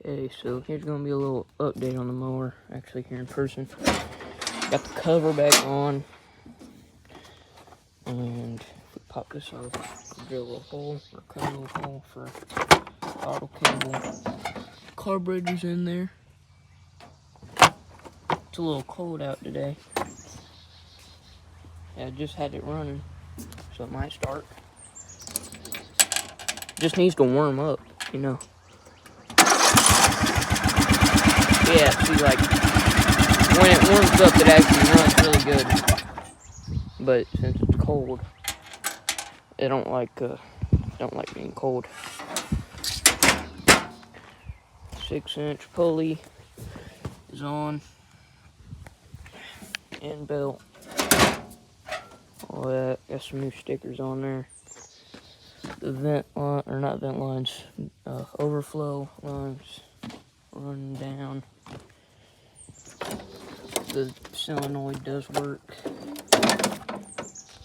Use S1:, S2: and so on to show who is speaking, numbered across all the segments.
S1: Okay, so here's gonna be a little update on the mower, actually here in person. Got the cover back on, and if we pop this off, drill a little hole, or cut a little hole for auto cable. Carburetor's in there. It's a little cold out today. Yeah, I just had it running, so it might start. Just needs to warm up, you know. Yeah, see, like, when it warms up, it actually runs really good. But since it's cold, I don't like being cold. 6-inch pulley is on, and belt. All that. Got some new stickers on there. The vent line, or not vent lines, overflow lines running down. The solenoid does work.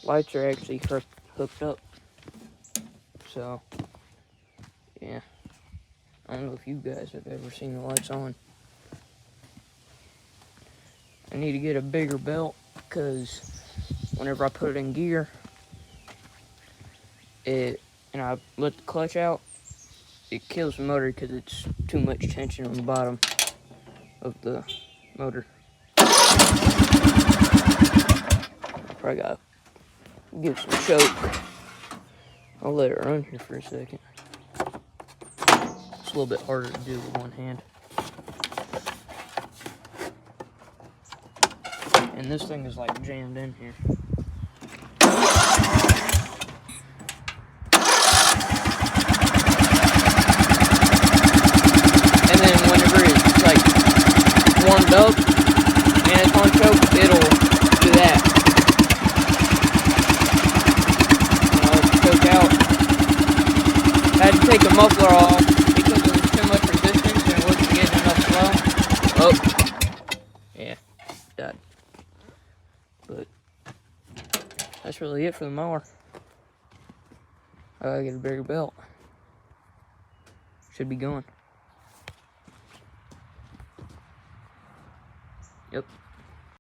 S1: Lights are actually hooked up. So, yeah. I don't know if you guys have ever seen the lights on. I need to get a bigger belt because whenever I put it in gear, and I let the clutch out, it kills the motor because it's too much tension on the bottom of the motor. Probably gotta give it some choke. I'll let it run here for a second. It's a little bit harder to do with one hand. And this thing is like jammed in here. And then whenever it's like warmed up and it's on choke, it'll do that. Choke out. I had to take the muffler off because there was too much resistance and it wasn't getting enough flow. Oh, yeah, died. But that's really it for the mower. I gotta get a bigger belt. Should be going. Yep.